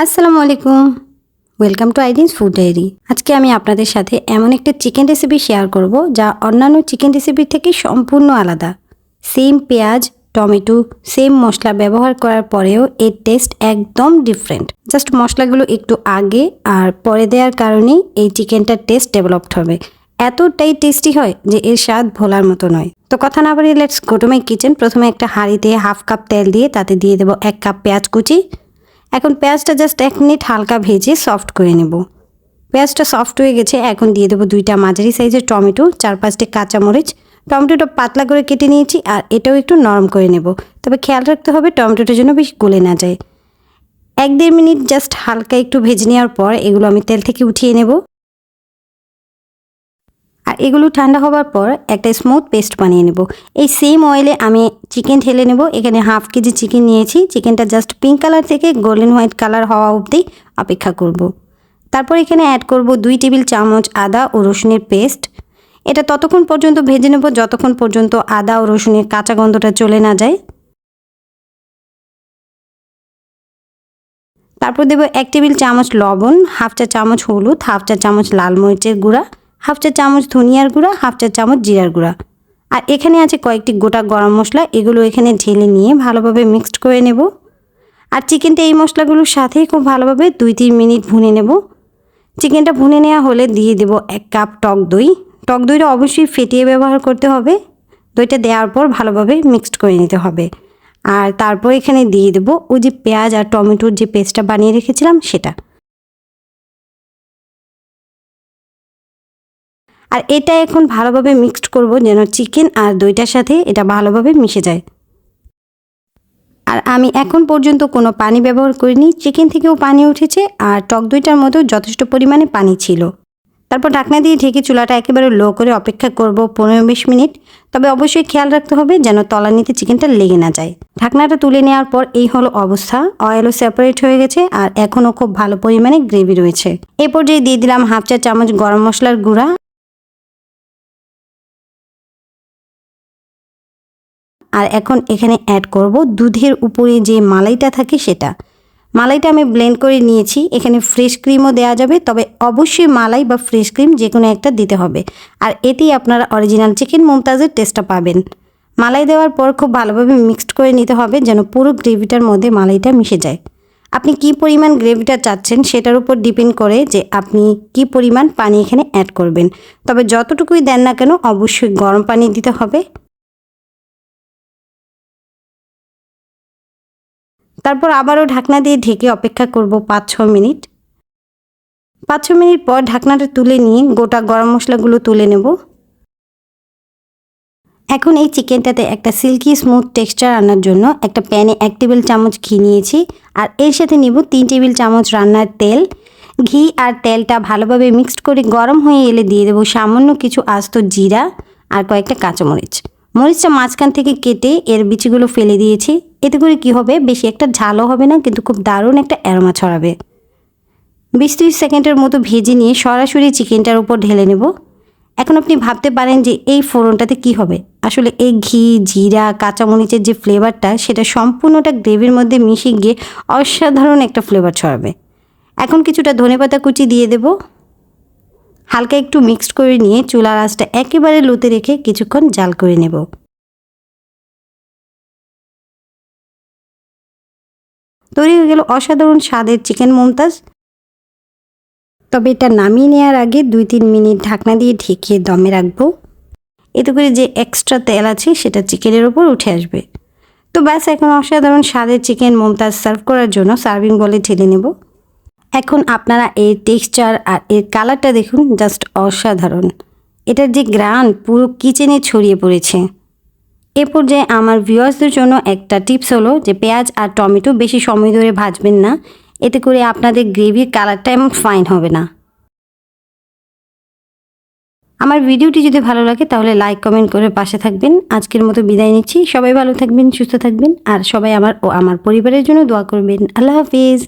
আসসালামু আলাইকুম। Welcome to আইডিনস ফুড ডায়েরি। আজকে আমি আপনাদের সাথে এমন একটা চিকেন রেসিপি শেয়ার করব যা অন্যান্য চিকেন রেসিপির থেকে সম্পূর্ণ আলাদা। সেম পেঁয়াজ, টমেটো, সেম মশলা ব্যবহার করার পরেও এর টেস্ট একদম ডিফারেন্ট। জাস্ট মশলাগুলো একটু আগে আর পরে দেওয়ার কারণেই এই চিকেনটার টেস্ট ডেভেলপড হবে। এতটাই টেস্টি হয় যে এর স্বাদ ভোলার মতো নয়। তো কথা না বাড়িয়ে let's go to my kitchen. প্রথমে একটা হাঁড়িতে হাফ কাপ তেল দিয়ে তাতে দিয়ে দেবো 1 কাপ পেঁয়াজ কুচি। এখন পেঁয়াজটা জাস্ট 1 মিনিট হালকা ভেজে সফট করে নেব। পেঁয়াজটা সফট হয়ে গেছে, এখন দিয়ে দেবো 2টা মাঝারি সাইজের টমেটো, 4-5টি কাঁচামরিচ। টমেটোটা পাতলা করে কেটে নিয়েছি আর এটাও একটু নরম করে নেব। তবে খেয়াল রাখতে হবে টমেটোটার জন্য বেশি গলে না যায়। 1-1.5 মিনিট জাস্ট হালকা একটু ভেজে নেওয়ার পর এগুলো আমি তেল থেকে উঠিয়ে নেব। আর এগুলো ঠান্ডা হওয়ার পর একটা স্মুথ পেস্ট বানিয়ে নেব। এই সেম অয়েলে আমি চিকেন ঢেলে নেব। এখানে হাফ কেজি চিকেন নিয়েছি। চিকেনটা জাস্ট পিঙ্ক কালার থেকে গোল্ডেন হোয়াইট কালার হওয়া অবধি অপেক্ষা করব। তারপর এখানে অ্যাড করব 2 টেবিল চামচ আদা ও রসুনের পেস্ট। এটা ততক্ষণ পর্যন্ত ভেজে নেব যতক্ষণ পর্যন্ত আদা ও রসুনের কাঁচা গন্ধটা চলে না যায়। তারপর দেব 1 টেবিল চামচ লবণ, হাফ চা চামচ হলুদ, হাফ চা চামচ লাল মরিচের গুঁড়া, হাফ চা চামচ ধনিয়ার গুঁড়া, হাফ চা চামচ জিরার গুঁড়া। আর এখানে আছে কয়েকটি গোটা গরম মশলা। এগুলো এখানে ঢেলে নিয়ে ভালোভাবে মিক্সড করে নেব। আর চিকেনটা এই মশলাগুলোর সাথেই খুব ভালোভাবে 2-3 মিনিট ভুনে নেব। চিকেনটা ভুনে নেওয়া হলে দিয়ে দেব 1 কাপ টক দই। টক দইটা অবশ্যই ফেটিয়ে ব্যবহার করতে হবে। দইটা দেওয়ার পর ভালোভাবে মিক্সড করে নিতে হবে। আর তারপর এখানে দিয়ে দেব ওই যে পেঁয়াজ আর টমেটোর যে পেস্টটা বানিয়ে রেখেছিলাম সেটা। আর এটা এখন ভালোভাবে মিক্সড করব যেন চিকেন আর দইটার সাথে এটা ভালোভাবে মিশে যায়। আর আমি এখন পর্যন্ত কোনো পানি ব্যবহার করিনি। চিকেন থেকেও পানি উঠেছে আর টক দইটার মধ্যেও যথেষ্ট পরিমাণে পানি ছিল। তারপর ঢাকনা দিয়ে ঢেকে চুলাটা একেবারে লো করে অপেক্ষা করব 15-20 মিনিট। তবে অবশ্যই খেয়াল রাখতে হবে যেন তলানিতে চিকেনটা লেগে না যায়। ঢাকনাটা তুলে নেওয়ার পর এই হলো অবস্থা। অয়েলও সেপারেট হয়ে গেছে আর এখনও খুব ভালো পরিমাণে গ্রেভি রয়েছে। এই পর্যায়ে দিয়ে দিলাম হাফ চা চামচ গরম মশলার গুঁড়া। আর এখন এখানে অ্যাড করব দুধের উপরে যে মালাইটা থাকে সেটা। মালাইটা আমি ব্লেন্ড করে নিয়েছি। এখানে ফ্রেশ ক্রিমও দেওয়া যাবে, তবে অবশ্যই মালাই বা ফ্রেশ ক্রিম যে কোনো একটা দিতে হবে। আর এতেই আপনারা অরিজিনাল চিকেন মুমতাজের টেস্টটা পাবেন। মালাই দেওয়ার পর খুব ভালোভাবে মিক্সড করে নিতে হবে যেন পুরো গ্রেভিটার মধ্যে মালাইটা মিশে যায়। আপনি কি পরিমাণ গ্রেভিটা চাচ্ছেন সেটার উপর ডিপেন্ড করে যে আপনি কি পরিমাণ পানি এখানে অ্যাড করবেন। তবে যতটুকুই দেন না কেন অবশ্যই গরম পানি দিতে হবে। তারপর আবারও ঢাকনা দিয়ে ঢেকে অপেক্ষা করব 5-6 মিনিট। 5-6 মিনিট পর ঢাকনাটা তুলে নিয়ে গোটা গরম মশলাগুলো তুলে নেব। এখন এই চিকেনটাতে একটা সিল্কি স্মুথ টেক্সচার আনার জন্য একটা প্যানে 1 টেবিল চামচ ঘি নিয়েছি। আর এর সাথে নেব 3 টেবিল চামচ রান্নার তেল। ঘি আর তেলটা ভালোভাবে মিক্সড করে গরম হয়ে এলে দিয়ে দেবো সামান্য কিছু আস্ত জিরা আর কয়েকটা কাঁচামরিচ। মরিচটা মাঝখান থেকে কেটে এর বিচিগুলো ফেলে দিয়েছি। এতে করে কি হবে, বেশি একটা ঝালও হবে না, কিন্তু খুব দারুণ একটা অ্যারোমা ছড়াবে। 20-30 সেকেন্ডের মতো ভেজে নিয়ে সরাসরি চিকেনটার উপর ঢেলে নেব। এখন আপনি ভাবতে পারেন যে এই ফোড়নটাতে কি হবে। আসলে এই ঘি, জিরা, কাঁচামরিচের যে ফ্লেভারটা সেটা সম্পূর্ণটা গ্রেভির মধ্যে মিশে গিয়ে অসাধারণ একটা ফ্লেভার ছড়াবে। এখন কিছুটা ধনেপাতা কুচি দিয়ে দেব। হালকা একটু মিক্সড করে নিয়ে চুলার আঁচটা একেবারে লোতে রেখে কিছুক্ষণ জাল করে নেব। তৈরি হয়ে গেল অসাধারণ স্বাদের চিকেন মুমতাজ। তবে এটা নামিয়ে নেওয়ার আগে 2-3 মিনিট ঢাকনা দিয়ে ঢেকে দমে রাখবো। এতে করে যে এক্সট্রা তেল আছে সেটা চিকেনের ওপর উঠে আসবে। তো ব্যাস, এখন অসাধারণ স্বাদের চিকেন মুমতাজ সার্ভ করার জন্য সার্ভিং বলে ঢেলে নেব। এখন আপনারা এর টেক্সচার আর এর কালারটা দেখুন, জাস্ট অসাধারণ। এটার যে গ্রান পুরো কিচেনে ছড়িয়ে পড়েছে। এ পর্যায়ে আমার ভিউয়ার্সদের জন্য একটা টিপস হলো যে পেঁয়াজ আর টমেটো বেশি সময় ধরে ভাজবেন না। এতে করে আপনাদের গ্রেভির কালারটা এমন ফাইন হবে না। আমার ভিডিওটি যদি ভালো লাগে তাহলে লাইক কমেন্ট করে পাশে থাকবেন। আজকের মতো বিদায় নিচ্ছি। সবাই ভালো থাকবেন, সুস্থ থাকবেন আর সবাই আমার ও আমার পরিবারের জন্য দোয়া করবেন। আল্লাহ হাফিজ।